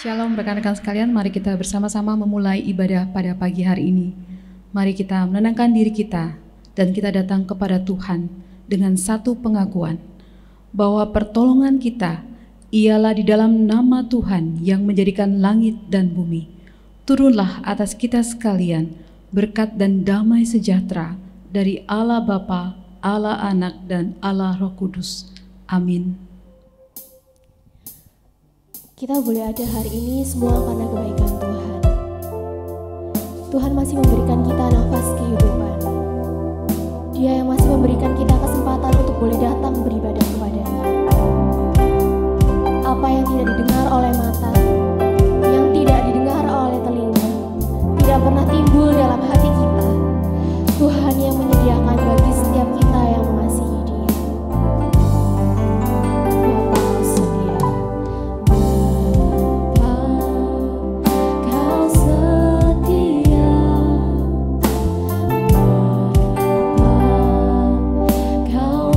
Shalom rekan-rekan sekalian, mari kita bersama-sama memulai ibadah pada pagi hari ini. Mari kita menenangkan diri kita dan kita datang kepada Tuhan dengan satu pengakuan bahwa pertolongan kita ialah di dalam nama Tuhan yang menjadikan langit dan bumi. Turunlah atas kita sekalian berkat dan damai sejahtera dari Allah Bapa, Allah Anak, dan Allah Roh Kudus. Amin. Kita boleh ada hari ini semua karena kebaikan Tuhan. Tuhan masih memberikan kita nafas kehidupan. Dia yang masih memberikan kita kesempatan untuk boleh datang beribadah kepada-Nya. Apa yang tidak didengar oleh mata, yang tidak didengar oleh telinga, tidak pernah timbul dalam hati kita, Tuhan yang menyediakan bagi setiap kita yang mengasihi Dia. Kau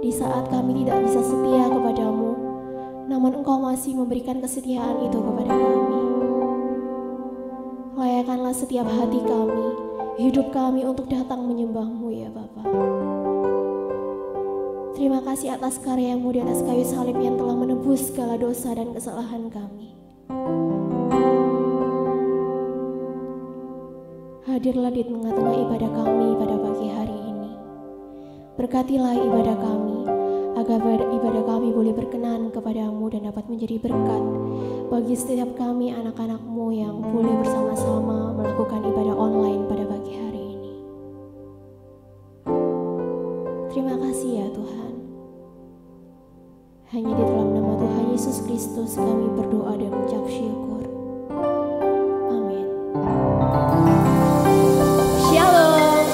Di saat kami tidak bisa setia kepadamu, namun Engkau masih memberikan kesetiaan itu kepada kami. Layakkanlah setiap hati kami, hidup kami untuk datang menyembah-Mu ya Bapa. Terima kasih atas karya-Mu di atas kayu salib yang telah menebus segala dosa dan kesalahan kami. Hadirlah di tengah-tengah ibadah kami pada pagi hari ini. Berkatilah ibadah kami, agar ibadah kami boleh berkenan kepada-Mu dan dapat menjadi berkat bagi setiap kami anak-anak-Mu yang boleh bersama-sama melakukan ibadah online pada pagi hari ini. Terima kasih ya Tuhan. Hanya di dalam nama Tuhan Yesus Kristus kami berdoa dan mengucap syukur. Amin. Shalom.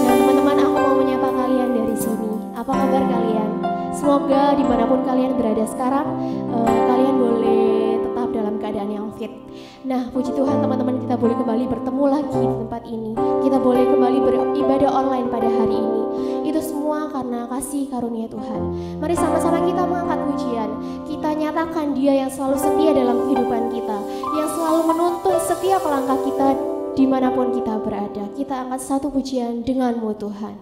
Nah teman-teman, aku mau menyapa kalian dari sini. Apa kabar kalian? Semoga dimanapun kalian berada sekarang, kalian boleh tetap dalam keadaan yang fit. Nah, puji Tuhan teman-teman, kita boleh kembali bertemu lagi di tempat ini. Kita boleh kembali beribadah online pada hari ini. Itu semua karena kasih karunia Tuhan. Mari sama-sama kita mengangkat pujian. Kita nyatakan Dia yang selalu setia dalam kehidupan kita, yang selalu menuntun setiap langkah kita dimanapun kita berada. Kita angkat satu pujian dengan-Mu Tuhan.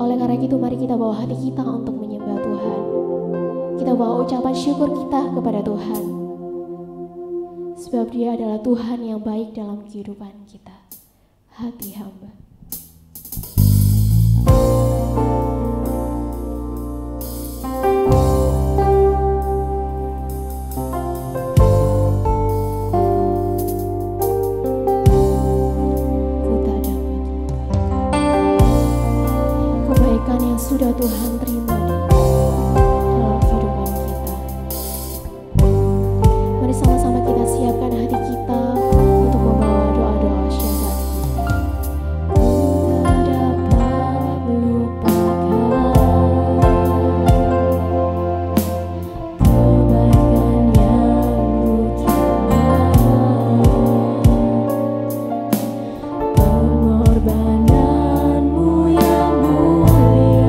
Oleh karena itu mari kita bawa hati kita untuk menyembah Tuhan. Kita bawa ucapan syukur kita kepada Tuhan. Sebab Dia adalah Tuhan yang baik dalam kehidupan kita. Hati hamba. Sudah Tuhan terima dalam kehidupan kita. Mari sama-sama kita siapkan hati kita untuk membawa doa-doa syahadat. Tak dapat melupakan kebaikan yang Ku terima, pengorbananmu yang mulia.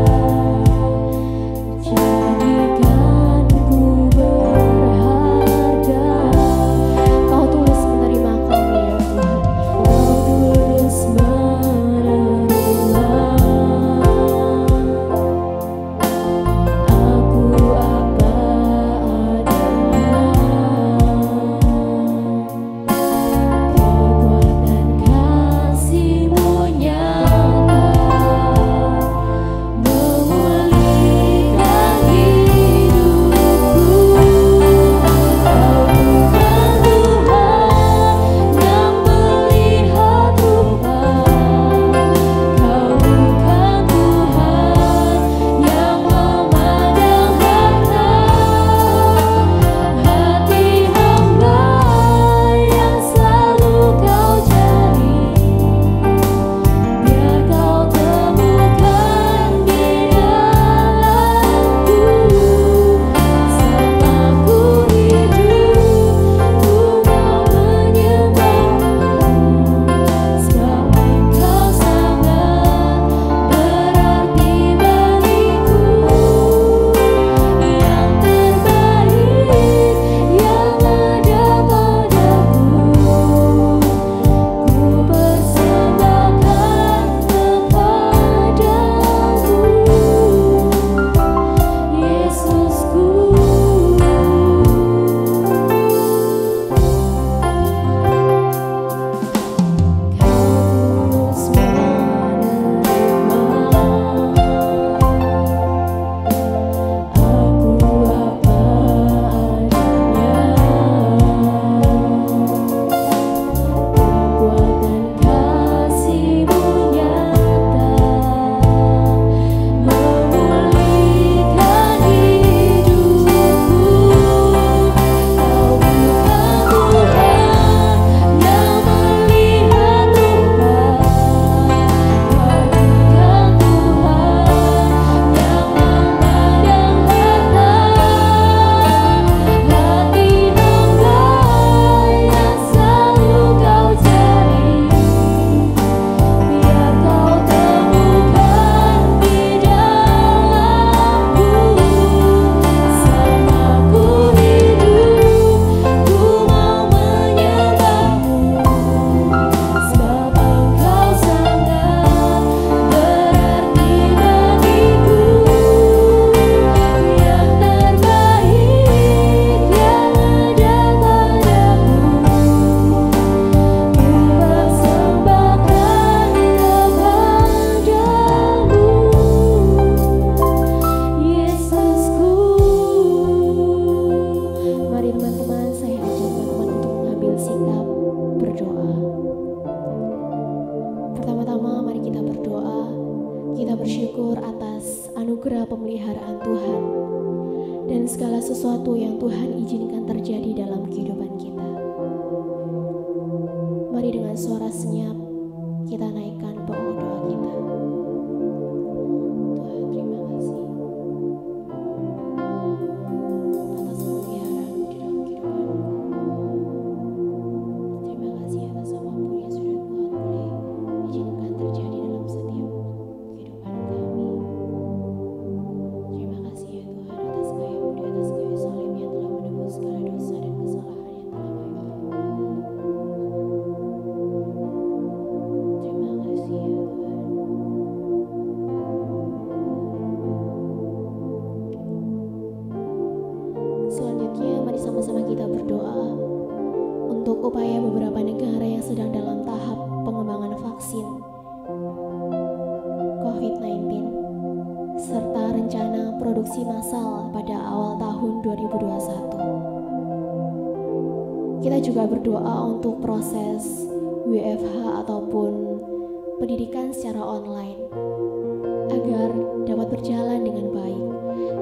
anugerah pemeliharaan Tuhan dan segala sesuatu yang Tuhan izinkan terjadi dalam kehidupan kita. Mari dengan suara senyap kita naikkan pokok doa kita. Tuhan, terima kasih atas pemeliharaan-Mu di dalam kehidupanku. Terima kasih atas apapun yang sudah Tuhan boleh izinkan terjadi dalam setiap kehidupan kami. Terima kasih ya Tuhan atas kayu-Mu, di atas kayu salib yang telah menebus segala dosa dan kesalahan yang telah kami perbuat. Terima kasih upaya beberapa negara yang sedang dalam tahap pengembangan vaksin COVID-19 serta rencana produksi massal pada awal tahun 2021. Kita juga berdoa untuk proses WFH ataupun pendidikan secara online agar dapat berjalan dengan baik.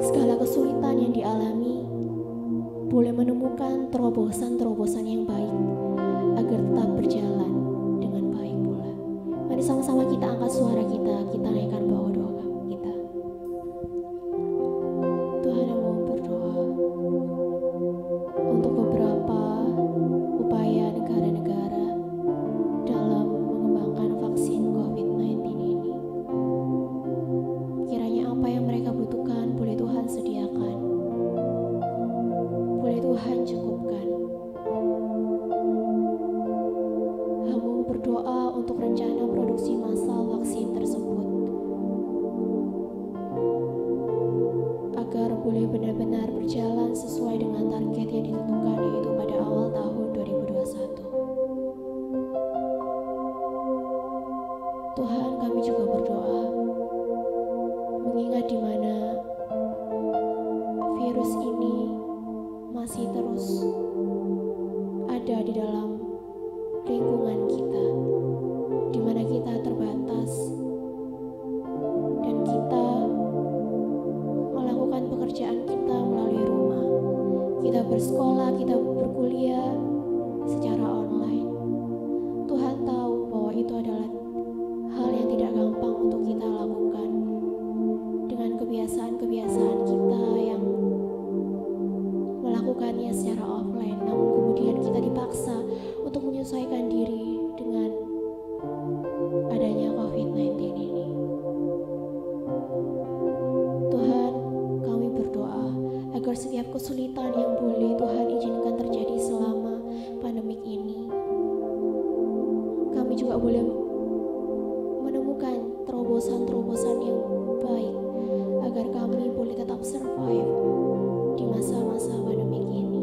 Segala kesulitan yang dialami boleh menemukan terobosan-terobosan yang baik agar tetap berjalan dengan baik pula. Mari sama-sama kita angkat suara kita naikkan bawah doa kita. Tuhan, yang mau berdoa untuk beberapa upaya negara-negara dalam mengembangkan vaksin COVID-19 ini. Kiranya apa yang mereka butuhkan boleh Tuhan sediakan, boleh Tuhan cukupkan. Hamba berdoa untuk rencana produksi massal vaksin tersebut agar boleh benar-benar berjalan sesuai dengan target yang ditentukan, yaitu pada awal tahun 2021. Tuhan, kami juga berdoa mengingat di mana virus ini masih terus ada di dalam lingkungan kita, di mana kita terbatas dan kita melakukan pekerjaan kita melalui rumah. Kita bersekolah, kita berkuliah secara online. Tuhan tahu bahwa itu adalah hal yang tidak gampang untuk kita lakukan dengan kebiasaan-kebiasaan kita yang melakukannya secara offline, namun kemudian kita dipaksa untuk menyesuaikan diri dengan adanya COVID-19 ini. Tuhan, kami berdoa agar setiap kesulitan yang boleh Tuhan izinkan terjadi selama pandemik ini, kami juga boleh menemukan terobosan-terobosan yang baik agar kami boleh tetap survive di masa-masa pandemik ini.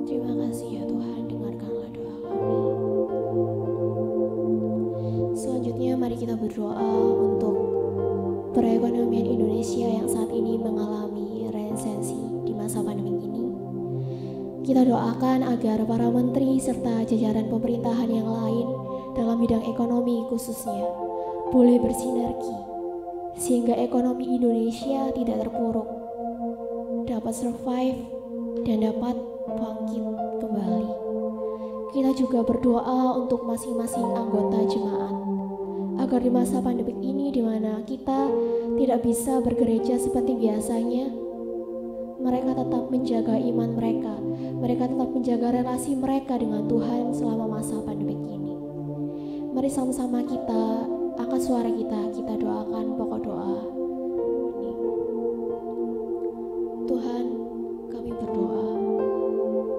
Terima kasih ya Tuhan, dengarkanlah doa kami. Selanjutnya mari kita berdoa untuk perekonomian Indonesia yang saat ini mengalami resensi di masa pandemik ini. Kita doakan agar para menteri serta jajaran pemerintahan yang lain dalam bidang ekonomi khususnya boleh bersinergi sehingga ekonomi Indonesia tidak terpuruk, dapat survive dan dapat bangkit kembali. Kita juga berdoa untuk masing-masing anggota jemaat agar di masa pandemik ini, di mana kita tidak bisa bergereja seperti biasanya, mereka tetap menjaga iman mereka tetap menjaga relasi mereka dengan Tuhan selama masa pandemik ini. Mari sama-sama kita angkat suara kita doakan pokok doa ini. Tuhan, kami berdoa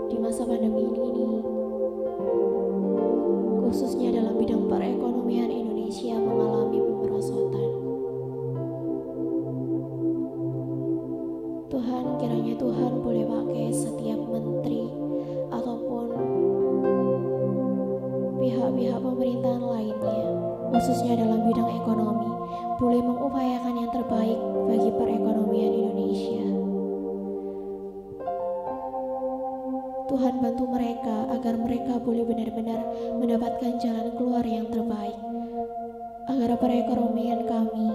di masa pandemi ini, khususnya dalam bidang perekonomian Indonesia mengalami pemerosotan. Tuhan, kiranya Tuhan boleh pakai setiap menteri ataupun pihak-pihak pemerintahan lainnya, khususnya dalam bidang ekonomi, boleh mengupayakan yang terbaik bagi perekonomian Indonesia. Tuhan, bantu mereka agar mereka boleh benar-benar mendapatkan jalan keluar yang terbaik, agar perekonomian kami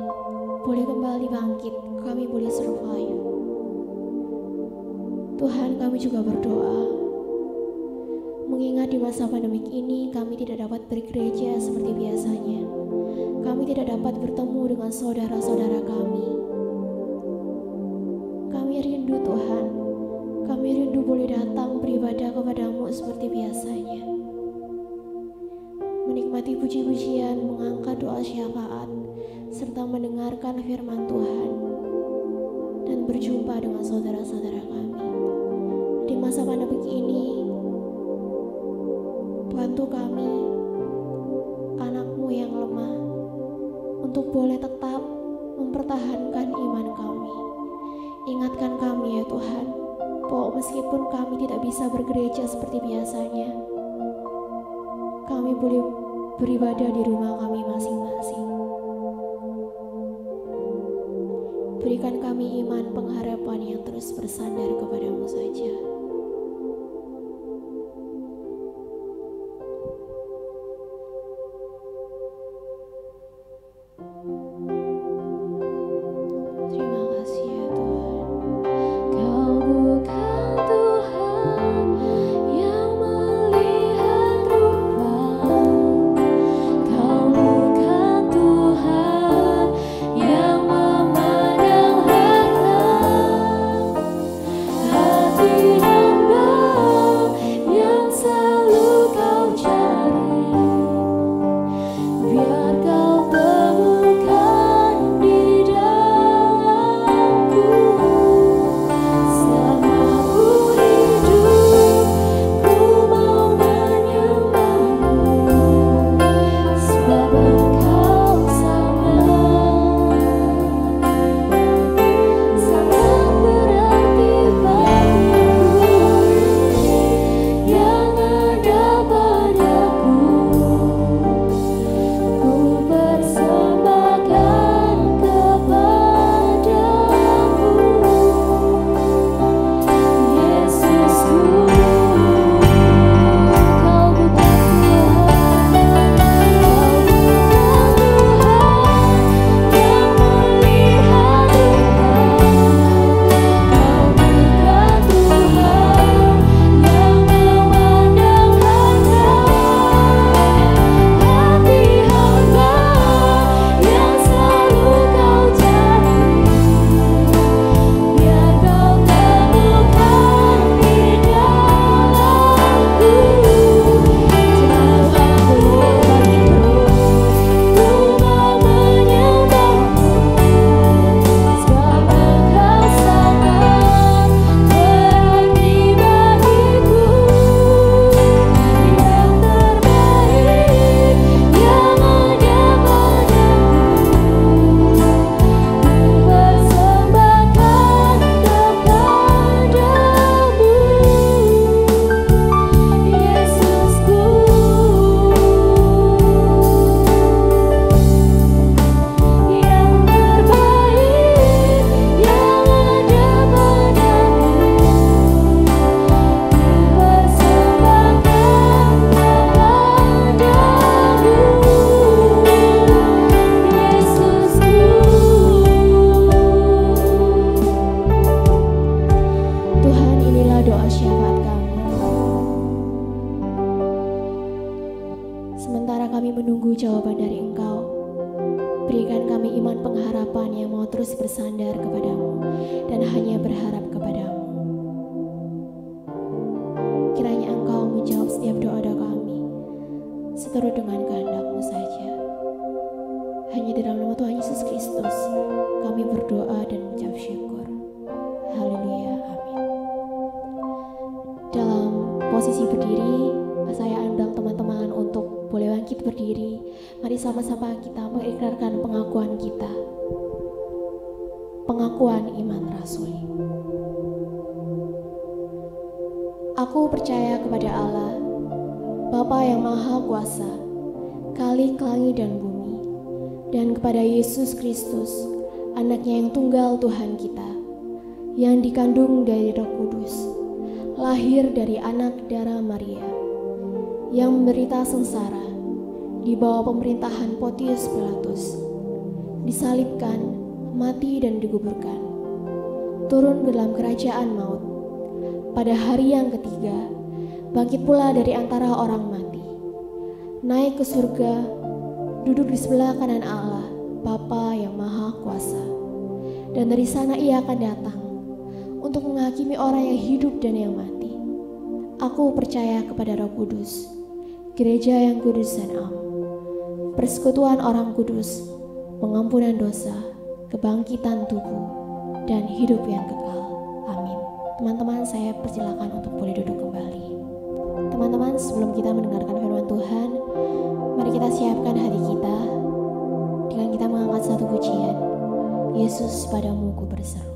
boleh kembali bangkit, kami boleh survive. Tuhan, kami juga berdoa mengingat di masa pandemik ini kami tidak dapat bergereja seperti biasanya. Kami tidak dapat bertemu dengan saudara-saudara kami. Kami rindu Tuhan, kami rindu boleh datang beribadah kepadamu seperti biasanya, menikmati puji-pujian, mengangkat doa syafaat, serta mendengarkan firman Tuhan dan berjumpa dengan saudara-saudara kami. Di masa pandemik ini, bantu kami, anak-Mu yang lemah, untuk boleh tetap mempertahankan iman kami. Ingatkan kami ya Tuhan, bahwa meskipun kami tidak bisa bergereja seperti biasanya, kami boleh beribadah di rumah kami masing-masing. Berikan kami iman pengharapan yang terus bersandar kepadamu saja. Terima kasih ya Tuhan. Kau bukan Tuhan yang melihat rupa, Kau bukan Tuhan yang memandang harta. Hati hamba yang selalu Kau cari, biar Kau temukan di dalamku. Selama ku hidup, ku mau menyembahmu, sebab Engkau sangat berarti bagiku. Yang ada padaku, ku persembahkan kepadamu. Yesusku, Kau bukan Tuhan, Kau bukan Tuhan yang melihat rupa, Kau bukan Tuhan yang memandang harta. Hati hamba yang selalu Kau cari, biar Kau temukan di dalamku. Jauh aku bagimu, ku mau menyembahmu, sebab Engkau sangat berarti bagiku. Yang terbaik yang ada padaku, ku persembahkan kepadamu. Yesusku, yang terbaik yang ada padamu, ku persembahkan kepadamu. Yesusku. Tuhan, inilah doa syafaat kami. Sementara kami menunggu jawaban dari Engkau, berikan kami iman pengharapan yang mau terus bersandar kepadamu dan hanya berharap kepadamu. Kiranya Engkau menjawab setiap doa-doa kami seturut dengan kehendak-Mu saja. Hanya di dalam nama Tuhan Yesus Kristus kami berdoa dan mengucap syukur. Haleluya, amin. Dalam posisi berdiri, saya undang teman-teman untuk boleh bangkit berdiri. Mari sama-sama kita mengikrarkan pengakuan kita. Pengakuan iman rasuli. Aku percaya kepada Allah, Bapa yang Maha Kuasa, Khalik langit dan bumi, dan kepada Yesus Kristus, Anaknya yang tunggal Tuhan kita, yang dikandung dari Roh Kudus, lahir dari anak darah Maria, yang menderita sengsara di bawah pemerintahan Pontius Pilatus, disalibkan, mati dan dikuburkan, turun ke dalam kerajaan maut, pada hari yang ketiga bangkit pula dari antara orang mati, naik ke surga, duduk di sebelah kanan Allah, Bapa yang Maha Kuasa, dan dari sana Ia akan datang untuk menghakimi orang yang hidup dan yang mati. Aku percaya kepada Roh Kudus, gereja yang kudus dan am, persekutuan orang kudus, pengampunan dosa, kebangkitan tubuh, dan hidup yang kekal. Amin. Teman-teman, saya persilakan untuk boleh duduk kembali. Teman-teman, sebelum kita mendengarkan firman Tuhan, mari kita siapkan hati kita dengan kita mengangkat satu pujian, Yesus padamu ku berseru.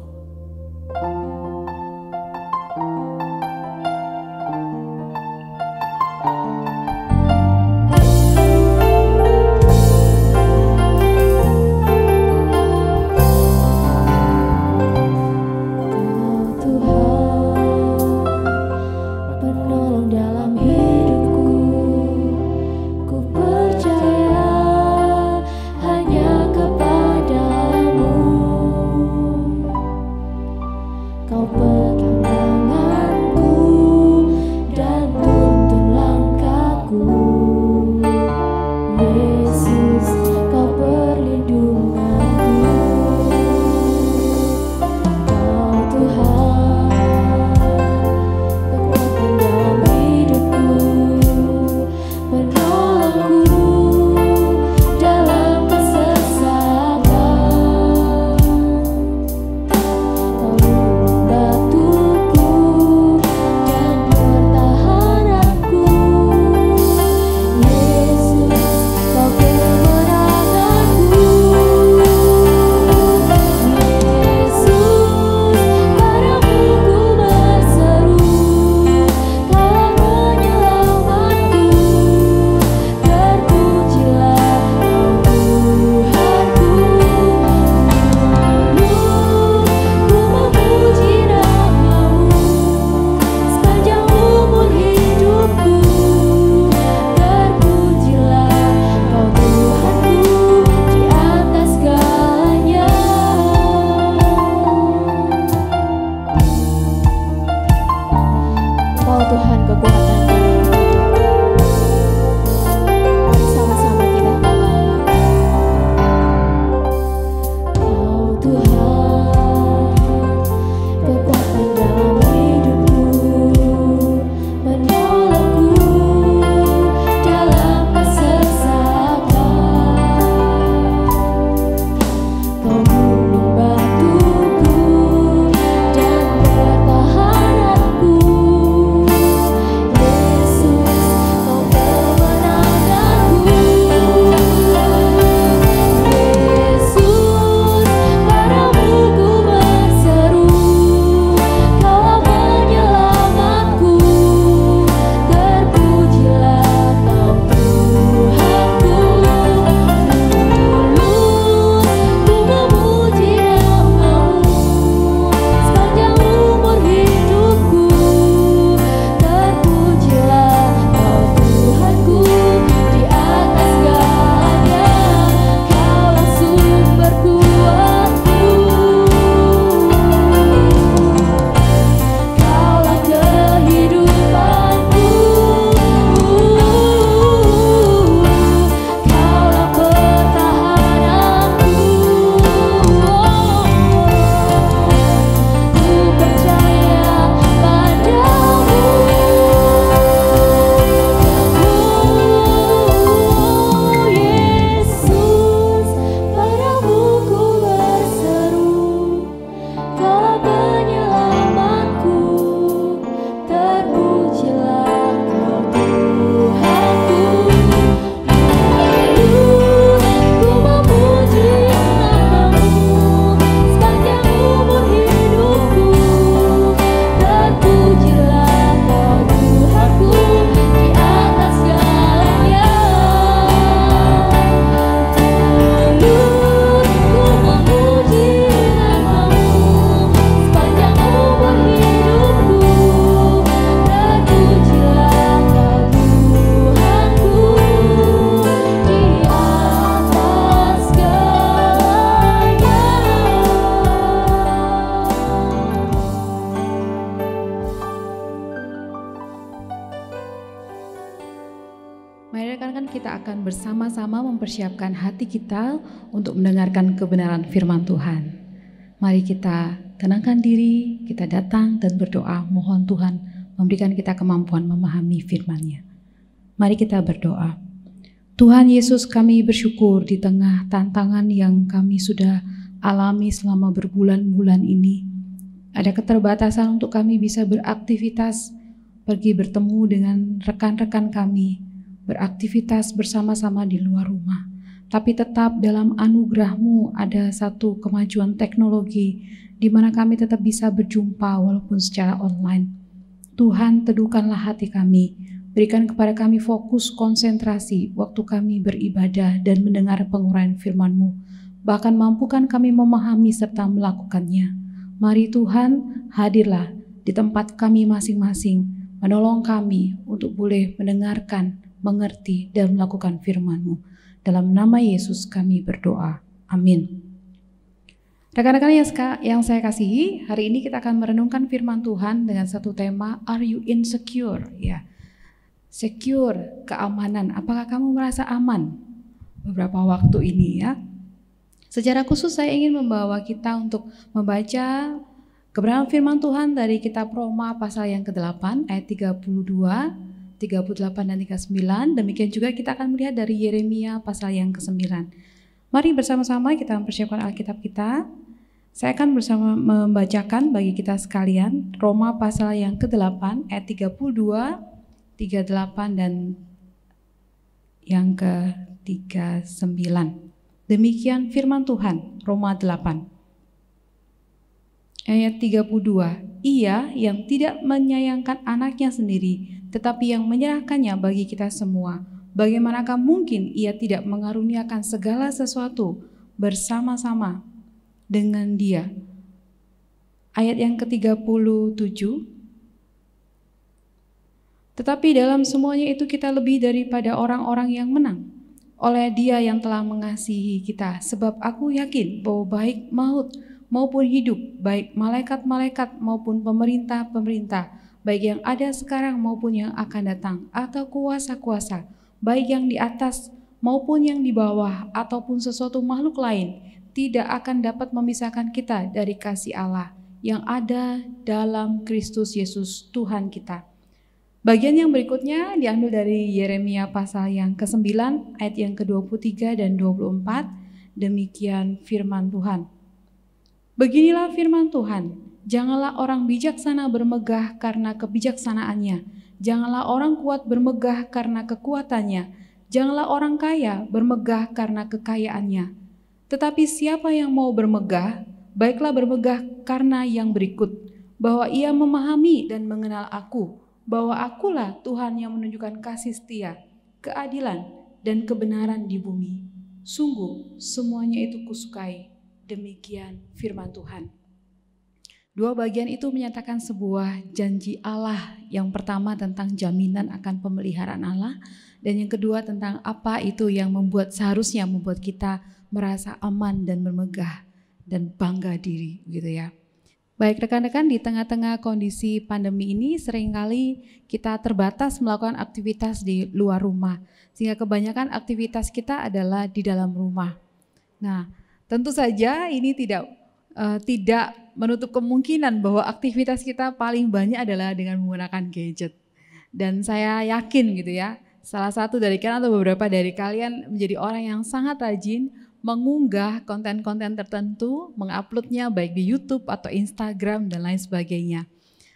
kita akan bersama-sama mempersiapkan hati kita untuk mendengarkan kebenaran firman Tuhan. Mari kita tenangkan diri, kita datang dan berdoa, mohon Tuhan memberikan kita kemampuan memahami firman-Nya. Mari kita berdoa. Tuhan Yesus, kami bersyukur di tengah tantangan yang kami sudah alami selama berbulan-bulan ini. Ada keterbatasan untuk kami bisa beraktivitas, pergi bertemu dengan rekan-rekan kami, beraktivitas bersama-sama di luar rumah. Tapi tetap dalam anugerah-Mu ada satu kemajuan teknologi di mana kami tetap bisa berjumpa walaupun secara online. Tuhan, teduhkanlah hati kami, berikan kepada kami fokus konsentrasi waktu kami beribadah dan mendengar pengurayan firman-Mu. Bahkan mampukan kami memahami serta melakukannya. Mari Tuhan, hadirlah di tempat kami masing-masing, menolong kami untuk boleh mendengarkan, mengerti, dan melakukan firman-Mu. Dalam nama Yesus kami berdoa. Amin. Rekan-rekan yang saya kasihi, hari ini kita akan merenungkan firman Tuhan dengan satu tema, Are you insecure? Ya, secure, keamanan. Apakah kamu merasa aman beberapa waktu ini ya? Secara khusus saya ingin membawa kita untuk membaca kebenaran firman Tuhan dari kitab Roma pasal yang ke-8 ayat 32, 38 dan 39. Demikian juga kita akan melihat dari Yeremia pasal yang ke-9. Mari bersama-sama kita mempersiapkan Alkitab kita. Saya akan bersama membacakan bagi kita sekalian Roma pasal yang ke-8 ayat 32, 38 dan yang ke-39. Demikian firman Tuhan, Roma 8 ayat 32. Ia yang tidak menyayangkan anaknya sendiri, tetapi yang menyerahkannya bagi kita semua. Bagaimanakah mungkin ia tidak mengaruniakan segala sesuatu bersama-sama dengan Dia? Ayat yang ke-37. Tetapi dalam semuanya itu kita lebih daripada orang-orang yang menang oleh Dia yang telah mengasihi kita. Sebab aku yakin bahwa baik maut maupun hidup, baik malaikat-malaikat maupun pemerintah-pemerintah, baik yang ada sekarang maupun yang akan datang, atau kuasa-kuasa, baik yang di atas maupun yang di bawah, ataupun sesuatu makhluk lain, tidak akan dapat memisahkan kita dari kasih Allah yang ada dalam Kristus Yesus Tuhan kita. Bagian yang berikutnya diambil dari Yeremia pasal yang ke-9 ayat yang ke-23 dan 24. Demikian firman Tuhan. Beginilah firman Tuhan, janganlah orang bijaksana bermegah karena kebijaksanaannya, janganlah orang kuat bermegah karena kekuatannya, janganlah orang kaya bermegah karena kekayaannya. Tetapi siapa yang mau bermegah, baiklah bermegah karena yang berikut, bahwa ia memahami dan mengenal aku, bahwa akulah Tuhan yang menunjukkan kasih setia, keadilan, dan kebenaran di bumi. Sungguh semuanya itu kusukai. Demikian firman Tuhan. Dua bagian itu menyatakan sebuah janji Allah. Yang pertama tentang jaminan akan pemeliharaan Allah, dan yang kedua tentang apa itu yang seharusnya membuat kita merasa aman dan bermegah dan bangga diri, gitu ya. Baik rekan-rekan, di tengah-tengah kondisi pandemi ini seringkali kita terbatas melakukan aktivitas di luar rumah, sehingga kebanyakan aktivitas kita adalah di dalam rumah. Nah, tentu saja ini tidak menutup kemungkinan bahwa aktivitas kita paling banyak adalah dengan menggunakan gadget. Dan saya yakin gitu ya, salah satu dari kalian atau beberapa dari kalian menjadi orang yang sangat rajin mengunggah konten-konten tertentu, menguploadnya baik di YouTube atau Instagram dan lain sebagainya.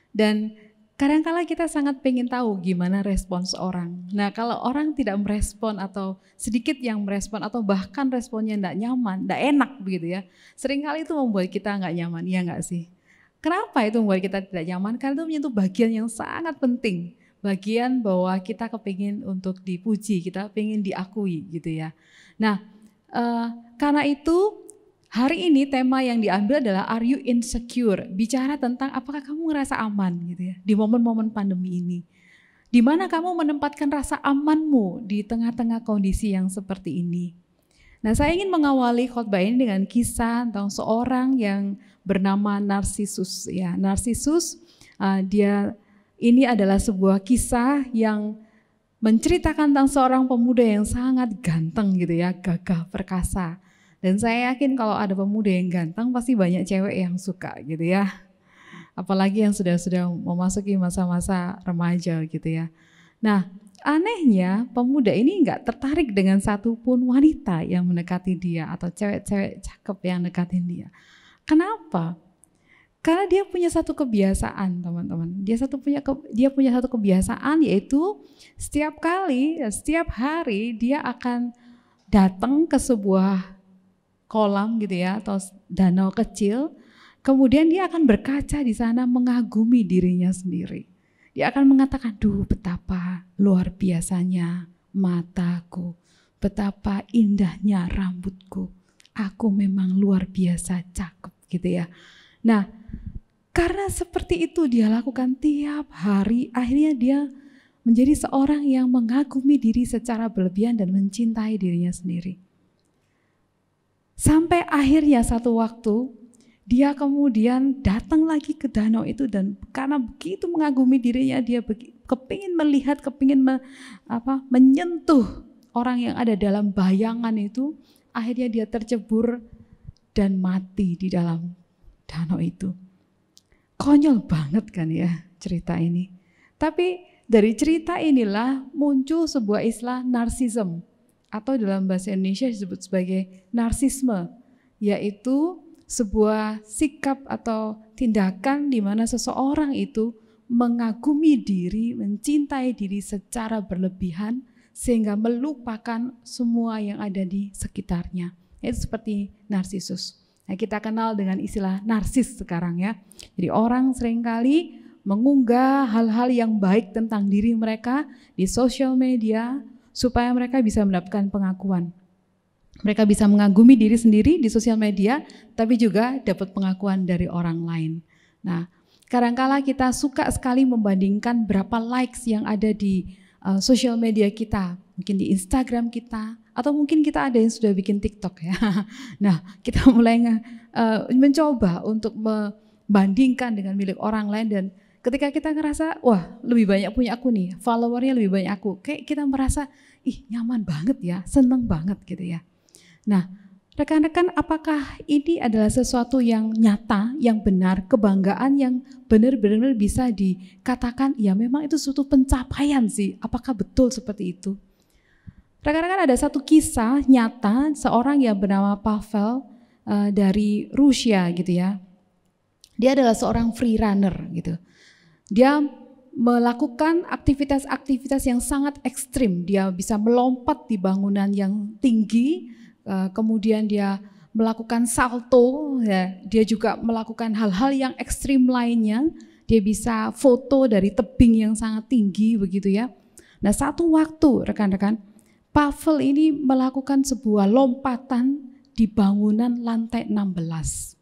Dan kadang-kala kita sangat pengen tahu gimana respons orang. Nah, kalau orang tidak merespon atau sedikit yang merespon atau bahkan responnya tidak nyaman, tidak enak begitu ya, seringkali itu membuat kita nggak nyaman, iya nggak sih? Kenapa itu membuat kita tidak nyaman? Karena itu menyentuh bagian yang sangat penting, bagian bahwa kita kepingin untuk dipuji, kita pengen diakui gitu ya. Nah, karena itu hari ini tema yang diambil adalah Are you insecure? Bicara tentang apakah kamu ngerasa aman gitu ya di momen-momen pandemi ini. Di mana kamu menempatkan rasa amanmu di tengah-tengah kondisi yang seperti ini. Nah, saya ingin mengawali khotbah ini dengan kisah tentang seorang yang bernama Narsisus. Ya, Narsisus, dia ini adalah sebuah kisah yang menceritakan tentang seorang pemuda yang sangat ganteng gitu ya, gagah perkasa. Dan saya yakin kalau ada pemuda yang ganteng pasti banyak cewek yang suka gitu ya. Apalagi yang sudah memasuki masa-masa remaja gitu ya. Nah, anehnya pemuda ini enggak tertarik dengan satupun wanita yang mendekati dia atau cewek-cewek cakep yang deketin dia. Kenapa? Karena dia punya satu kebiasaan, teman-teman. Dia punya satu kebiasaan, yaitu setiap hari dia akan datang ke sebuah kolam gitu ya, atau danau kecil. Kemudian dia akan berkaca di sana mengagumi dirinya sendiri. Dia akan mengatakan, duh betapa luar biasanya mataku, betapa indahnya rambutku. Aku memang luar biasa cakep gitu ya. Nah, karena seperti itu dia lakukan tiap hari, akhirnya dia menjadi seorang yang mengagumi diri secara berlebihan dan mencintai dirinya sendiri. Sampai akhirnya satu waktu, dia kemudian datang lagi ke danau itu dan karena begitu mengagumi dirinya, dia kepingin melihat, menyentuh orang yang ada dalam bayangan itu, akhirnya dia tercebur dan mati di dalam danau itu. Konyol banget kan ya cerita ini. Tapi dari cerita inilah muncul sebuah istilah narsisme, atau dalam bahasa Indonesia disebut sebagai narsisme, yaitu sebuah sikap atau tindakan di mana seseorang itu mengagumi diri, mencintai diri secara berlebihan sehingga melupakan semua yang ada di sekitarnya. Itu seperti narsisus. Nah, kita kenal dengan istilah narsis sekarang ya. Jadi orang seringkali mengunggah hal-hal yang baik tentang diri mereka di sosial media supaya mereka bisa mendapatkan pengakuan. Mereka bisa mengagumi diri sendiri di sosial media, tapi juga dapat pengakuan dari orang lain. Nah, kadangkala kita suka sekali membandingkan berapa likes yang ada di sosial media kita, mungkin di Instagram kita, atau mungkin kita ada yang sudah bikin TikTok ya. Nah, kita mulai mencoba untuk membandingkan dengan milik orang lain, dan ketika kita ngerasa, wah lebih banyak punya aku nih, followernya lebih banyak aku, kayak kita merasa, ih nyaman banget ya, seneng banget gitu ya. Nah, rekan-rekan, apakah ini adalah sesuatu yang nyata, yang benar, kebanggaan yang benar-benar bisa dikatakan, ya memang itu suatu pencapaian sih, apakah betul seperti itu? Rekan-rekan, ada satu kisah nyata seorang yang bernama Pavel dari Rusia gitu ya. Dia adalah seorang free runner gitu. Dia melakukan aktivitas-aktivitas yang sangat ekstrim. Dia bisa melompat di bangunan yang tinggi, kemudian dia melakukan salto, ya. Dia juga melakukan hal-hal yang ekstrim lainnya. Dia bisa foto dari tebing yang sangat tinggi begitu ya. Nah, satu waktu rekan-rekan, Pavel ini melakukan sebuah lompatan di bangunan lantai 16.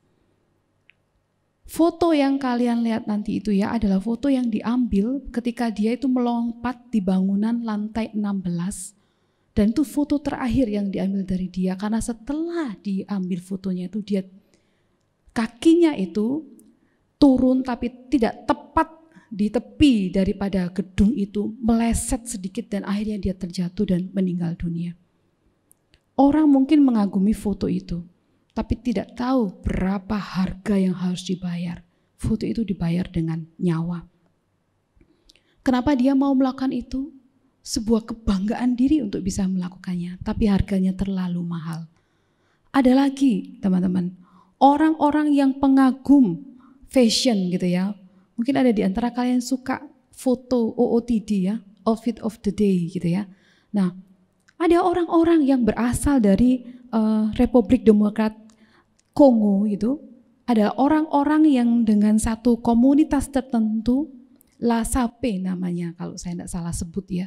Foto yang kalian lihat nanti itu ya adalah foto yang diambil ketika dia itu melompat di bangunan lantai 16. Dan itu foto terakhir yang diambil dari dia, karena setelah diambil fotonya itu dia kakinya itu turun tapi tidak tepat di tepi daripada gedung itu, meleset sedikit dan akhirnya dia terjatuh dan meninggal dunia. Orang mungkin mengagumi foto itu, tapi tidak tahu berapa harga yang harus dibayar. Foto itu dibayar dengan nyawa. Kenapa dia mau melakukan itu? Sebuah kebanggaan diri untuk bisa melakukannya, tapi harganya terlalu mahal. Ada lagi teman-teman, orang-orang yang pengagum fashion gitu ya. Mungkin ada di antara kalian suka foto OOTD ya, outfit of the day gitu ya. Nah, ada orang-orang yang berasal dari Republik Demokrat Kongo gitu. Ada orang-orang yang dengan satu komunitas tertentu, Lasape namanya kalau saya tidak salah sebut ya.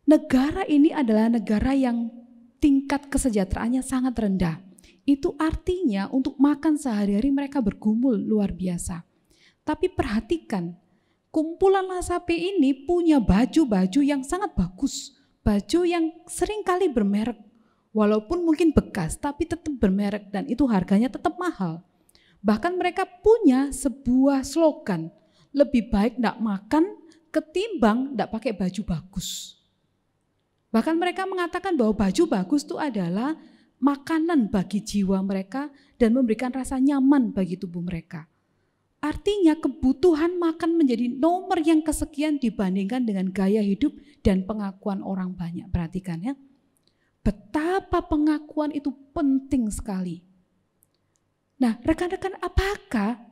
Negara ini adalah negara yang tingkat kesejahteraannya sangat rendah. Itu artinya untuk makan sehari-hari mereka bergumul luar biasa. Tapi perhatikan, kumpulan Lasape ini punya baju-baju yang sangat bagus. Baju yang sering kali bermerek. Walaupun mungkin bekas, tapi tetap bermerek dan itu harganya tetap mahal. Bahkan mereka punya sebuah slogan, lebih baik tidak makan ketimbang tidak pakai baju bagus. Bahkan mereka mengatakan bahwa baju bagus itu adalah makanan bagi jiwa mereka dan memberikan rasa nyaman bagi tubuh mereka. Artinya kebutuhan makan menjadi nomor yang kesekian dibandingkan dengan gaya hidup dan pengakuan orang banyak. Perhatikan ya, betapa pengakuan itu penting sekali. Nah, rekan-rekan, apakah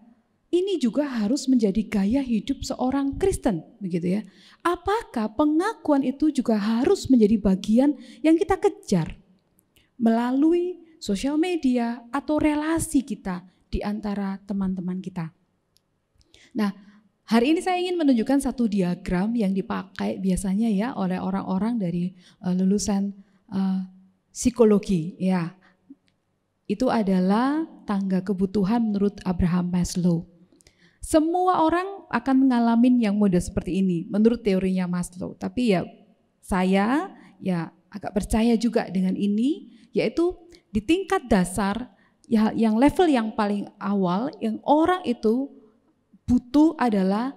ini juga harus menjadi gaya hidup seorang Kristen, begitu ya? Apakah pengakuan itu juga harus menjadi bagian yang kita kejar melalui sosial media atau relasi kita di antara teman-teman kita? Nah, hari ini saya ingin menunjukkan satu diagram yang dipakai biasanya ya oleh orang-orang dari lulusan psikologi, ya. Itu adalah tangga kebutuhan menurut Abraham Maslow. Semua orang akan mengalami yang model seperti ini menurut teorinya Maslow. Tapi ya saya ya agak percaya juga dengan ini, yaitu di tingkat dasar ya, yang level yang paling awal yang orang itu butuh adalah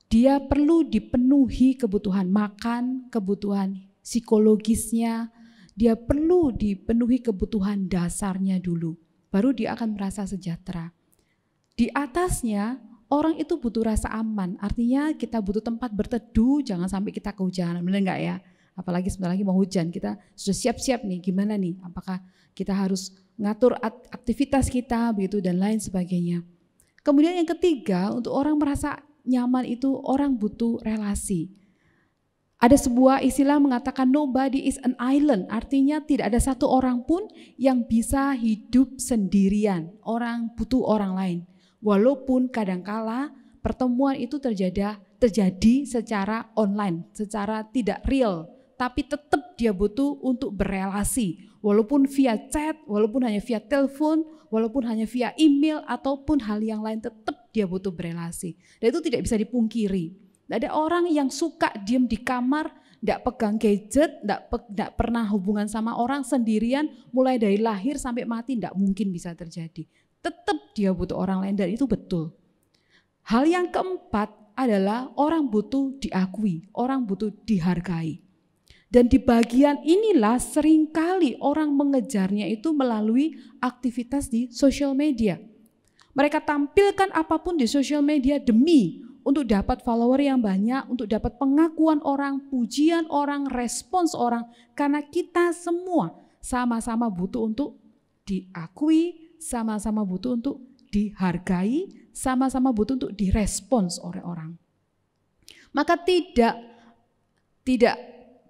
dia perlu dipenuhi kebutuhan makan, kebutuhan psikologisnya, dia perlu dipenuhi kebutuhan dasarnya dulu, baru dia akan merasa sejahtera. Di atasnya orang itu butuh rasa aman, artinya kita butuh tempat berteduh, jangan sampai kita kehujanan, benar enggak ya? Apalagi sebentar lagi mau hujan, kita sudah siap-siap nih, gimana nih? Apakah kita harus ngatur aktivitas kita begitu dan lain sebagainya. Kemudian yang ketiga, untuk orang merasa nyaman itu orang butuh relasi. Ada sebuah istilah mengatakan nobody is an island, artinya tidak ada satu orang pun yang bisa hidup sendirian. Orang butuh orang lain. Walaupun kadangkala pertemuan itu terjadi secara online, secara tidak real, tapi tetap dia butuh untuk berelasi. Walaupun via chat, walaupun hanya via telepon, walaupun hanya via email ataupun hal yang lain, tetap dia butuh berelasi. Dan itu tidak bisa dipungkiri. Tidak ada orang yang suka diam di kamar, tidak pegang gadget, tidak pernah hubungan sama orang sendirian, mulai dari lahir sampai mati, tidak mungkin bisa terjadi. Tetap dia butuh orang lain dan itu betul. Hal yang keempat adalah orang butuh diakui, orang butuh dihargai. Dan di bagian inilah seringkali orang mengejarnya itu melalui aktivitas di sosial media. Mereka tampilkan apapun di sosial media demi untuk dapat follower yang banyak, untuk dapat pengakuan orang, pujian orang, respons orang. Karena kita semua sama-sama butuh untuk diakui, sama-sama butuh untuk dihargai, sama-sama butuh untuk direspons oleh orang. Maka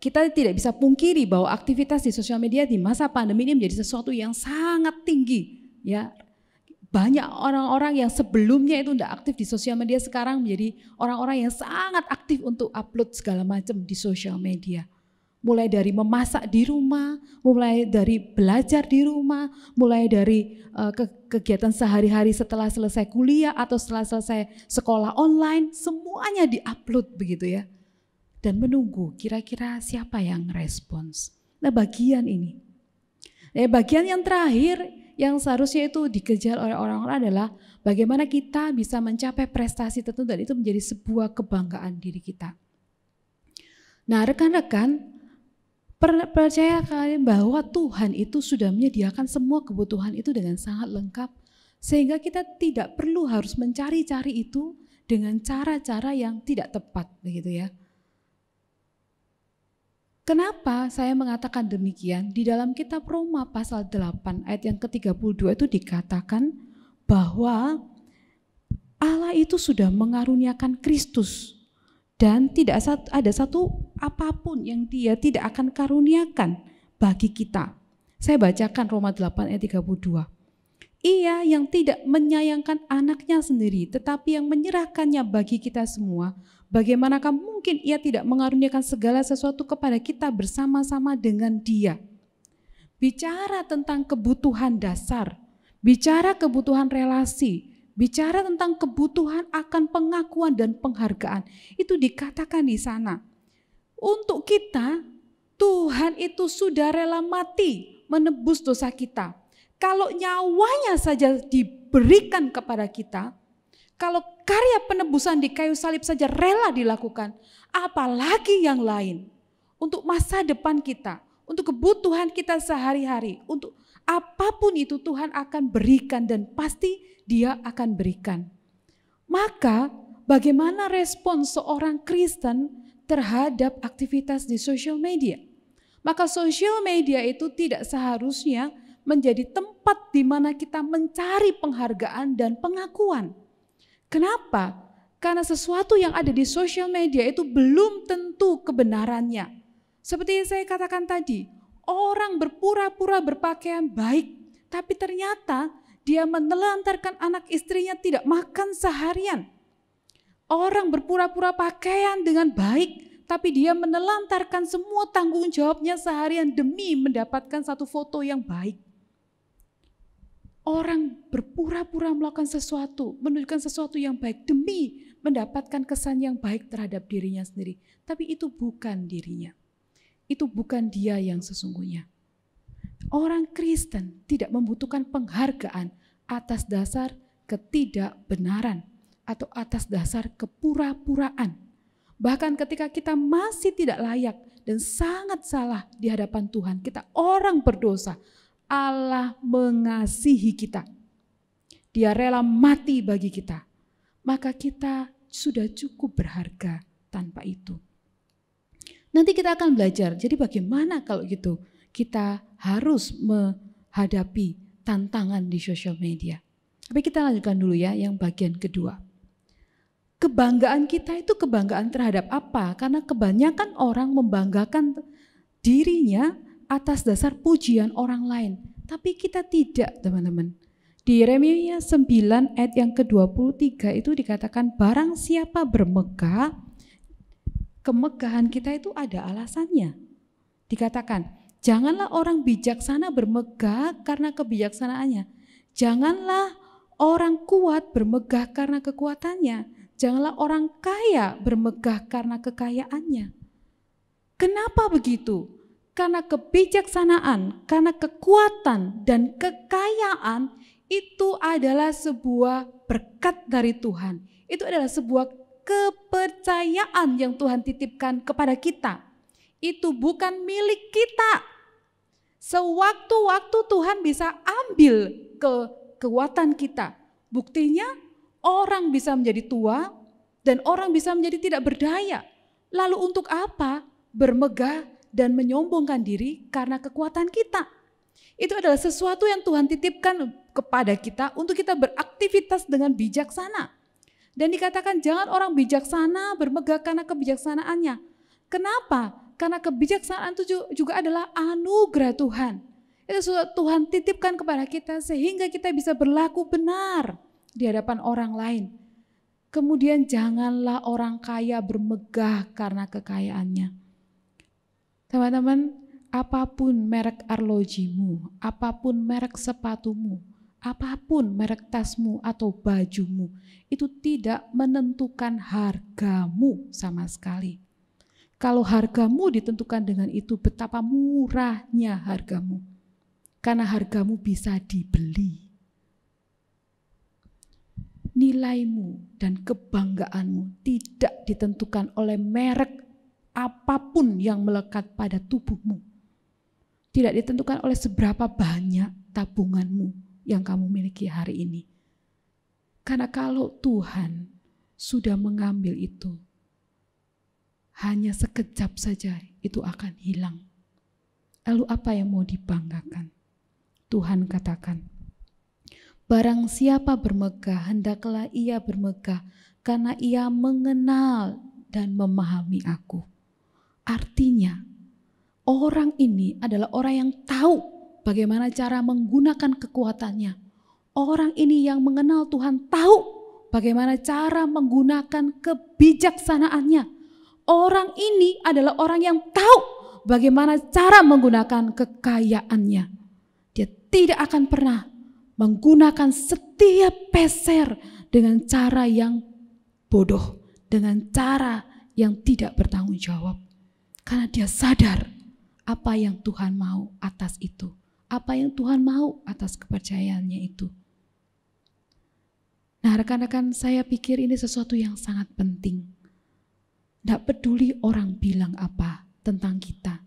kita tidak bisa pungkiri bahwa aktivitas di sosial media di masa pandemi ini menjadi sesuatu yang sangat tinggi. Ya, banyak orang-orang yang sebelumnya itu tidak aktif di sosial media sekarang menjadi orang-orang yang sangat aktif untuk upload segala macam di sosial media. Mulai dari memasak di rumah, mulai dari belajar di rumah, mulai dari kegiatan sehari-hari setelah selesai kuliah atau setelah selesai sekolah online, semuanya diupload begitu ya. Dan menunggu kira-kira siapa yang respons. Nah, bagian ini. Bagian yang terakhir yang seharusnya itu dikejar oleh orang-orang adalah bagaimana kita bisa mencapai prestasi tertentu dan itu menjadi sebuah kebanggaan diri kita. Nah, rekan-rekan, percaya kalian bahwa Tuhan itu sudah menyediakan semua kebutuhan itu dengan sangat lengkap, sehingga kita tidak perlu harus mencari-cari itu dengan cara-cara yang tidak tepat, begitu ya. Kenapa saya mengatakan demikian? Di dalam kitab Roma pasal 8 ayat yang ke-32 itu dikatakan bahwa Allah itu sudah mengaruniakan Kristus dan tidak ada satu apapun yang Dia tidak akan karuniakan bagi kita. Saya bacakan Roma 8 ayat 32. Ia yang tidak menyayangkan anaknya sendiri tetapi yang menyerahkannya bagi kita semua, bagaimanakah mungkin ia tidak mengaruniakan segala sesuatu kepada kita bersama-sama dengan Dia? Bicara tentang kebutuhan dasar, bicara kebutuhan relasi, bicara tentang kebutuhan akan pengakuan dan penghargaan, itu dikatakan di sana. Untuk kita, Tuhan itu sudah rela mati menebus dosa kita. Kalau nyawanya saja diberikan kepada kita, Kalau karya penebusan di kayu salib saja rela dilakukan, apalagi yang lain. Untuk masa depan kita, untuk kebutuhan kita sehari-hari, untuk apapun itu Tuhan akan berikan dan pasti Dia akan berikan. Maka bagaimana respon seorang Kristen terhadap aktivitas di sosial media? Maka sosial media itu tidak seharusnya menjadi tempat di mana kita mencari penghargaan dan pengakuan. Kenapa? Karena sesuatu yang ada di sosial media itu belum tentu kebenarannya. Seperti yang saya katakan tadi, orang berpura-pura berpakaian baik, tapi ternyata dia menelantarkan anak istrinya tidak makan seharian. Orang berpura-pura pakaian dengan baik, tapi dia menelantarkan semua tanggung jawabnya seharian demi mendapatkan satu foto yang baik. Orang berpura-pura melakukan sesuatu, menunjukkan sesuatu yang baik demi mendapatkan kesan yang baik terhadap dirinya sendiri. Tapi itu bukan dirinya. Itu bukan dia yang sesungguhnya. Orang Kristen tidak membutuhkan penghargaan atas dasar ketidakbenaran atau atas dasar kepura-puraan. Bahkan ketika kita masih tidak layak dan sangat salah di hadapan Tuhan, kita orang berdosa, Allah mengasihi kita. Dia rela mati bagi kita. Maka kita sudah cukup berharga tanpa itu. Nanti kita akan belajar, jadi bagaimana kalau gitu kita harus menghadapi tantangan di sosial media. Tapi kita lanjutkan dulu ya yang bagian kedua. Kebanggaan kita itu kebanggaan terhadap apa? Karena kebanyakan orang membanggakan dirinya atas dasar pujian orang lain. Tapi kita tidak, teman-teman. Di Yeremia 9 ayat yang ke-23 itu dikatakan barang siapa bermegah, kemegahan kita itu ada alasannya. Dikatakan, janganlah orang bijaksana bermegah karena kebijaksanaannya. Janganlah orang kuat bermegah karena kekuatannya. Janganlah orang kaya bermegah karena kekayaannya. Kenapa begitu? Karena kebijaksanaan, karena kekuatan dan kekayaan itu adalah sebuah berkat dari Tuhan. Itu adalah sebuah kepercayaan yang Tuhan titipkan kepada kita. Itu bukan milik kita. Sewaktu-waktu Tuhan bisa ambil kekuatan kita. Buktinya orang bisa menjadi tua dan orang bisa menjadi tidak berdaya. Lalu untuk apa bermegah dan menyombongkan diri karena kekuatan kita? Itu adalah sesuatu yang Tuhan titipkan kepada kita untuk kita beraktivitas dengan bijaksana. Dan dikatakan jangan orang bijaksana bermegah karena kebijaksanaannya. Kenapa? Karena kebijaksanaan itu juga adalah anugerah Tuhan. Itu Tuhan titipkan kepada kita sehingga kita bisa berlaku benar di hadapan orang lain. Kemudian janganlah orang kaya bermegah karena kekayaannya. Teman-teman, apapun merek arlojimu, apapun merek sepatumu, apapun merek tasmu atau bajumu, itu tidak menentukan hargamu sama sekali. Kalau hargamu ditentukan dengan itu, betapa murahnya hargamu. Karena hargamu bisa dibeli. Nilaimu dan kebanggaanmu tidak ditentukan oleh merek apapun yang melekat pada tubuhmu. Tidak ditentukan oleh seberapa banyak tabunganmu yang kamu miliki hari ini. Karena kalau Tuhan sudah mengambil itu, hanya sekejap saja itu akan hilang. Lalu apa yang mau dibanggakan? Tuhan katakan, barang siapa bermegah, hendaklah ia bermegah karena ia mengenal dan memahami aku. Artinya, orang ini adalah orang yang tahu bagaimana cara menggunakan kekuatannya. Orang ini yang mengenal Tuhan tahu bagaimana cara menggunakan kebijaksanaannya. Orang ini adalah orang yang tahu bagaimana cara menggunakan kekayaannya. Dia tidak akan pernah menggunakan setiap peser dengan cara yang bodoh, dengan cara yang tidak bertanggung jawab. Karena dia sadar apa yang Tuhan mau atas itu. Apa yang Tuhan mau atas kepercayaannya itu. Nah rekan-rekan, saya pikir ini sesuatu yang sangat penting. Tidak peduli orang bilang apa tentang kita.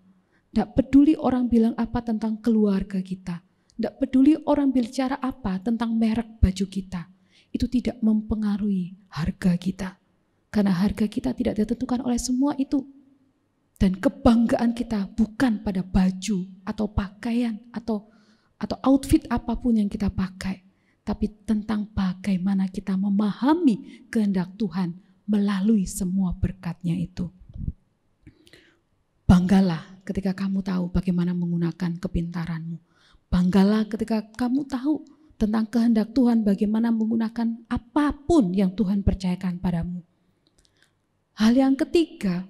Tidak peduli orang bilang apa tentang keluarga kita. Tidak peduli orang bicara apa tentang merek baju kita. Itu tidak mempengaruhi harga kita. Karena harga kita tidak ditentukan oleh semua itu. Dan kebanggaan kita bukan pada baju atau pakaian atau outfit apapun yang kita pakai. Tapi tentang bagaimana kita memahami kehendak Tuhan melalui semua berkat-Nya itu. Banggalah ketika kamu tahu bagaimana menggunakan kepintaranmu. Banggalah ketika kamu tahu tentang kehendak Tuhan bagaimana menggunakan apapun yang Tuhan percayakan padamu. Hal yang ketiga,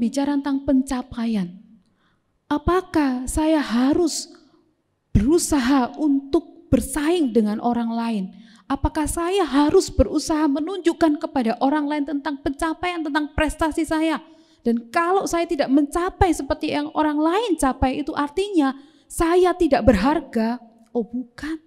bicara tentang pencapaian. Apakah saya harus berusaha untuk bersaing dengan orang lain? Apakah saya harus berusaha menunjukkan kepada orang lain tentang pencapaian, tentang prestasi saya? Dan kalau saya tidak mencapai seperti yang orang lain capai, itu artinya saya tidak berharga. Oh bukan,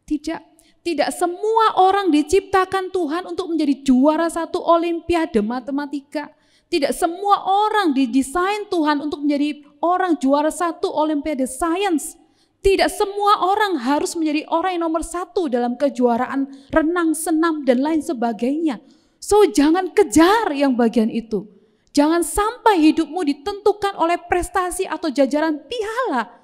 tidak. Tidak semua orang diciptakan Tuhan untuk menjadi juara satu olimpiade matematika. Tidak semua orang didesain Tuhan untuk menjadi orang juara satu olimpiade sains. Tidak semua orang harus menjadi orang yang nomor satu dalam kejuaraan renang, senam, dan lain sebagainya. So jangan kejar yang bagian itu. Jangan sampai hidupmu ditentukan oleh prestasi atau jajaran piala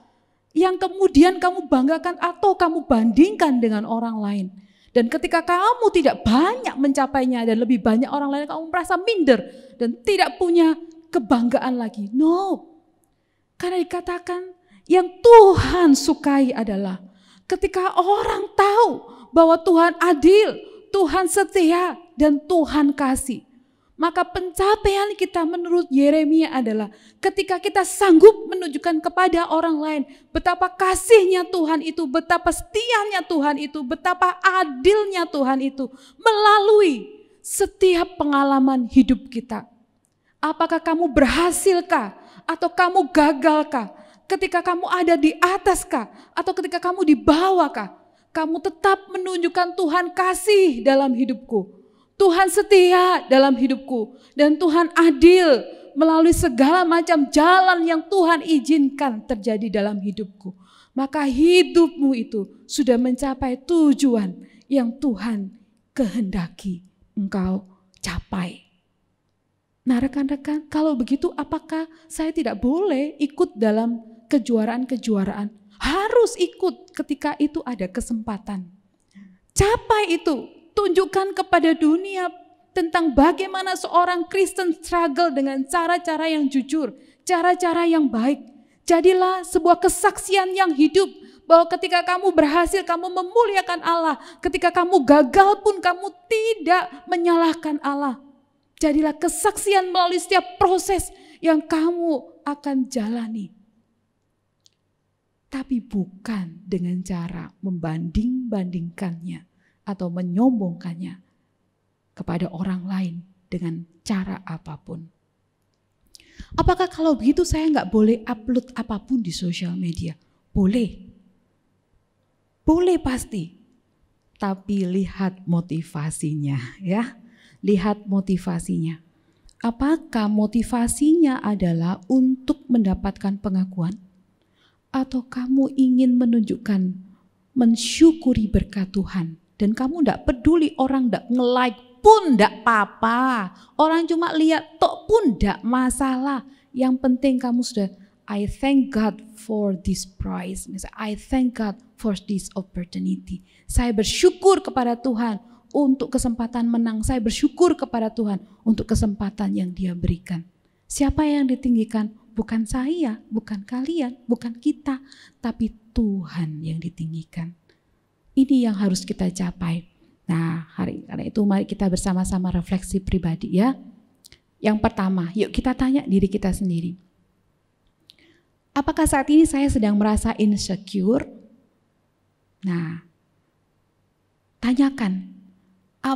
yang kemudian kamu banggakan atau kamu bandingkan dengan orang lain. Dan ketika kamu tidak banyak mencapainya dan lebih banyak orang lain, kamu merasa minder dan tidak punya kebanggaan lagi. No, karena dikatakan yang Tuhan sukai adalah ketika orang tahu bahwa Tuhan adil, Tuhan setia, dan Tuhan kasih. Maka pencapaian kita menurut Yeremia adalah ketika kita sanggup menunjukkan kepada orang lain betapa kasihnya Tuhan itu, betapa setianya Tuhan itu, betapa adilnya Tuhan itu melalui setiap pengalaman hidup kita. Apakah kamu berhasilkah atau kamu gagalkah? Ketika kamu ada di ataskah atau ketika kamu di bawahkah? Kamu tetap menunjukkan Tuhan kasih dalam hidupku. Tuhan setia dalam hidupku dan Tuhan adil melalui segala macam jalan yang Tuhan izinkan terjadi dalam hidupku. Maka hidupmu itu sudah mencapai tujuan yang Tuhan kehendaki engkau capai. Nah rekan-rekan, kalau begitu apakah saya tidak boleh ikut dalam kejuaraan-kejuaraan? Harus ikut ketika itu ada kesempatan. Capai itu. Tunjukkan kepada dunia tentang bagaimana seorang Kristen struggle dengan cara-cara yang jujur, cara-cara yang baik. Jadilah sebuah kesaksian yang hidup bahwa ketika kamu berhasil, kamu memuliakan Allah. Ketika kamu gagal pun kamu tidak menyalahkan Allah. Jadilah kesaksian melalui setiap proses yang kamu akan jalani. Tapi bukan dengan cara membanding-bandingkannya atau menyombongkannya kepada orang lain dengan cara apapun. Apakah kalau begitu saya nggak boleh upload apapun di sosial media? Boleh. Boleh pasti. Tapi lihat motivasinya ya. Lihat motivasinya. Apakah motivasinya adalah untuk mendapatkan pengakuan? Atau kamu ingin menunjukkan, mensyukuri berkat Tuhan? Dan kamu tidak peduli orang tidak nge-like pun tidak apa-apa. Orang cuma lihat tok pun tidak masalah. Yang penting kamu sudah, I thank God for this prize. Misalnya, I thank God for this opportunity. Saya bersyukur kepada Tuhan untuk kesempatan menang. Saya bersyukur kepada Tuhan untuk kesempatan yang Dia berikan. Siapa yang ditinggikan? Bukan saya, bukan kalian, bukan kita. Tapi Tuhan yang ditinggikan. Ini yang harus kita capai. Nah, karena itu mari kita bersama-sama refleksi pribadi ya. Yang pertama, yuk kita tanya diri kita sendiri. Apakah saat ini saya sedang merasa insecure? Nah, tanyakan,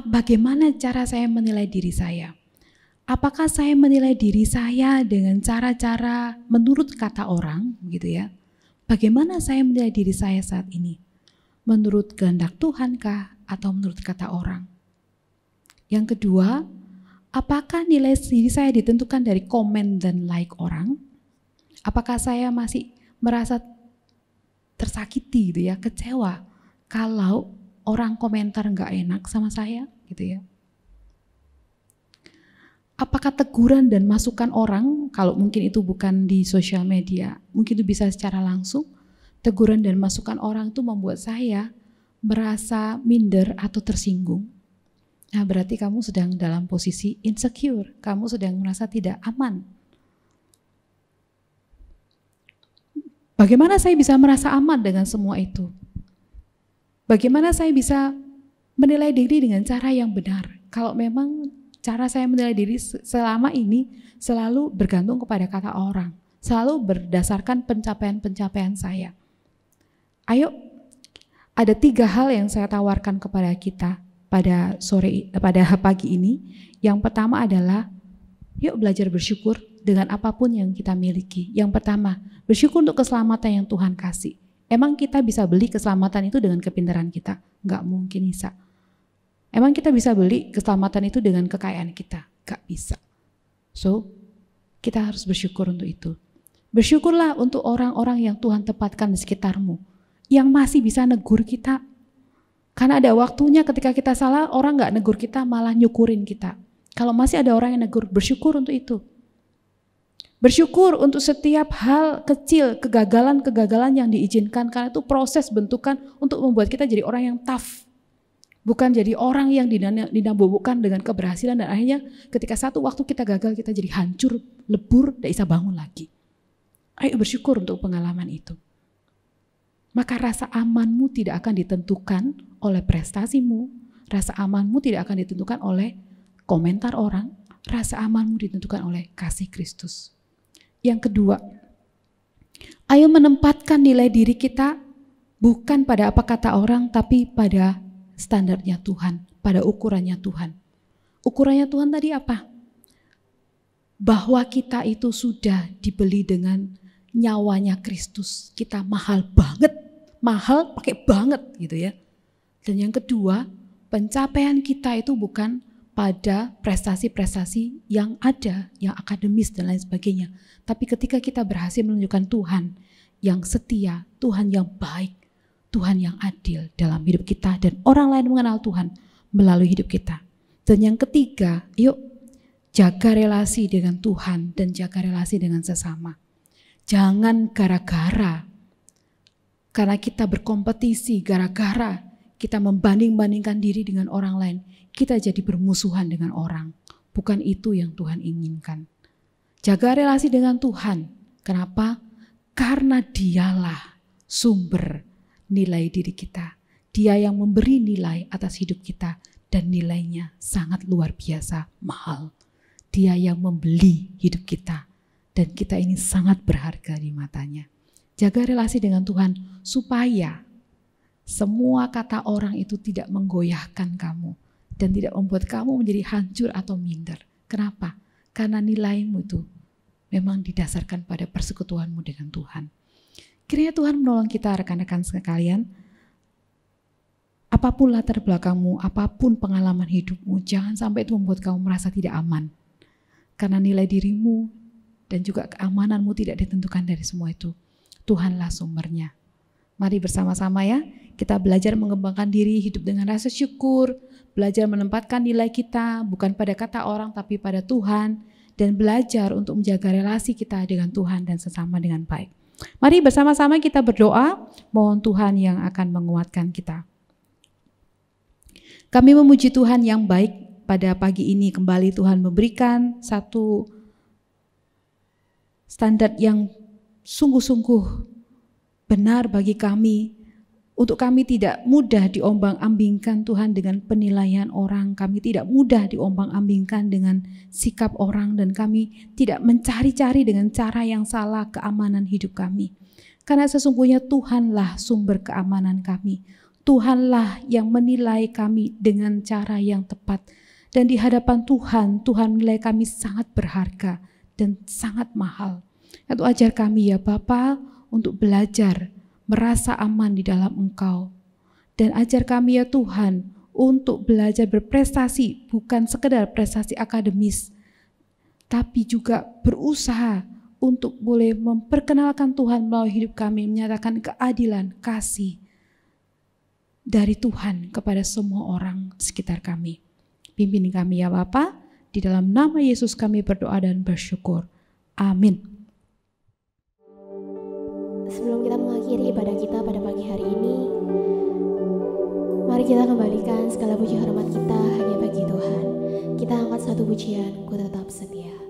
bagaimana cara saya menilai diri saya? Apakah saya menilai diri saya dengan cara-cara menurut kata orang, gitu ya? Bagaimana saya menilai diri saya saat ini? menurut kehendak Tuhan kah atau menurut kata orang? Yang kedua, apakah nilai diri saya ditentukan dari komen dan like orang? Apakah saya masih merasa tersakiti gitu ya, kecewa kalau orang komentar nggak enak sama saya gitu ya? Apakah teguran dan masukan orang, kalau mungkin itu bukan di sosial media, mungkin itu bisa secara langsung, teguran dan masukan orang itu membuat saya merasa minder atau tersinggung. Nah, berarti kamu sedang dalam posisi insecure, kamu sedang merasa tidak aman. Bagaimana saya bisa merasa aman dengan semua itu? Bagaimana saya bisa menilai diri dengan cara yang benar? Kalau memang cara saya menilai diri selama ini selalu bergantung kepada kata orang, selalu berdasarkan pencapaian-pencapaian saya. Ayo, ada 3 hal yang saya tawarkan kepada kita pada pagi ini. Yang pertama adalah, yuk belajar bersyukur dengan apapun yang kita miliki. Yang pertama, bersyukur untuk keselamatan yang Tuhan kasih. Emang kita bisa beli keselamatan itu dengan kepintaran kita? Nggak mungkin bisa. Emang kita bisa beli keselamatan itu dengan kekayaan kita? Gak bisa. So, kita harus bersyukur untuk itu. Bersyukurlah untuk orang-orang yang Tuhan tempatkan di sekitarmu, yang masih bisa negur kita. Karena ada waktunya ketika kita salah, orang gak negur kita, malah nyukurin kita. Kalau masih ada orang yang negur, bersyukur untuk itu. Bersyukur untuk setiap hal kecil, kegagalan-kegagalan yang diizinkan, karena itu proses bentukan untuk membuat kita jadi orang yang tough. Bukan jadi orang yang dinabobokkan dengan keberhasilan dan akhirnya ketika satu waktu kita gagal, kita jadi hancur, lebur, tidak bisa bangun lagi. Ayo bersyukur untuk pengalaman itu. Maka rasa amanmu tidak akan ditentukan oleh prestasimu, rasa amanmu tidak akan ditentukan oleh komentar orang, rasa amanmu ditentukan oleh kasih Kristus. Yang kedua, ayo menempatkan nilai diri kita bukan pada apa kata orang, tapi pada standarnya Tuhan, pada ukurannya Tuhan. Ukurannya Tuhan tadi apa? Bahwa kita itu sudah dibeli dengan nyawanya Kristus. Kita mahal banget, mahal pakai banget gitu ya. Dan yang kedua, pencapaian kita itu bukan pada prestasi-prestasi yang ada, yang akademis dan lain sebagainya. Tapi ketika kita berhasil menunjukkan Tuhan yang setia, Tuhan yang baik, Tuhan yang adil dalam hidup kita, dan orang lain mengenal Tuhan melalui hidup kita. Dan yang ketiga, yuk jaga relasi dengan Tuhan dan jaga relasi dengan sesama. Jangan gara-gara karena kita berkompetisi, gara-gara kita membanding-bandingkan diri dengan orang lain, kita jadi bermusuhan dengan orang. Bukan itu yang Tuhan inginkan. Jaga relasi dengan Tuhan. Kenapa? Karena Dialah sumber nilai diri kita. Dia yang memberi nilai atas hidup kita dan nilainya sangat luar biasa mahal. Dia yang membeli hidup kita dan kita ini sangat berharga di matanya. Jaga relasi dengan Tuhan supaya semua kata orang itu tidak menggoyahkan kamu dan tidak membuat kamu menjadi hancur atau minder. Kenapa? Karena nilaimu itu memang didasarkan pada persekutuanmu dengan Tuhan. Kiranya Tuhan menolong kita rekan-rekan sekalian. Apapun latar belakangmu, apapun pengalaman hidupmu, jangan sampai itu membuat kamu merasa tidak aman. Karena nilai dirimu dan juga keamananmu tidak ditentukan dari semua itu. Tuhanlah sumbernya. Mari bersama-sama ya, kita belajar mengembangkan diri, hidup dengan rasa syukur, belajar menempatkan nilai kita bukan pada kata orang tapi pada Tuhan, dan belajar untuk menjaga relasi kita dengan Tuhan dan sesama dengan baik. Mari bersama-sama kita berdoa, mohon Tuhan yang akan menguatkan kita. Kami memuji Tuhan yang baik pada pagi ini, kembali Tuhan memberikan satu standar yang sungguh-sungguh benar bagi kami, untuk kami tidak mudah diombang-ambingkan Tuhan dengan penilaian orang, kami tidak mudah diombang-ambingkan dengan sikap orang, dan kami tidak mencari-cari dengan cara yang salah keamanan hidup kami. Karena sesungguhnya Tuhanlah sumber keamanan kami, Tuhanlah yang menilai kami dengan cara yang tepat, dan di hadapan Tuhan, Tuhan menilai kami sangat berharga dan sangat mahal. Itu ajar kami ya Bapa untuk belajar merasa aman di dalam Engkau. Dan ajar kami ya Tuhan untuk belajar berprestasi, bukan sekedar prestasi akademis, tapi juga berusaha untuk boleh memperkenalkan Tuhan melalui hidup kami, menyatakan keadilan, kasih dari Tuhan kepada semua orang sekitar kami. Pimpin kami ya Bapa, di dalam nama Yesus kami berdoa dan bersyukur. Amin. Sebelum kita mengakhiri ibadah kita pada pagi hari ini, mari kita kembalikan segala puji hormat kita hanya bagi Tuhan. Kita angkat satu pujian, Ku Tetap Setia.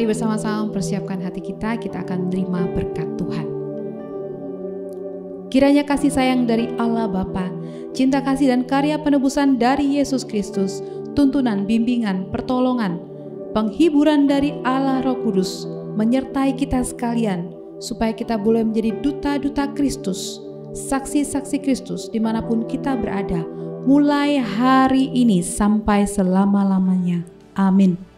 Mari bersama-sama mempersiapkan hati kita akan menerima berkat Tuhan. Kiranya kasih sayang dari Allah Bapa, cinta kasih dan karya penebusan dari Yesus Kristus, tuntunan, bimbingan, pertolongan, penghiburan dari Allah Roh Kudus menyertai kita sekalian, supaya kita boleh menjadi duta-duta Kristus, saksi-saksi Kristus dimanapun kita berada, mulai hari ini sampai selama-lamanya. Amin.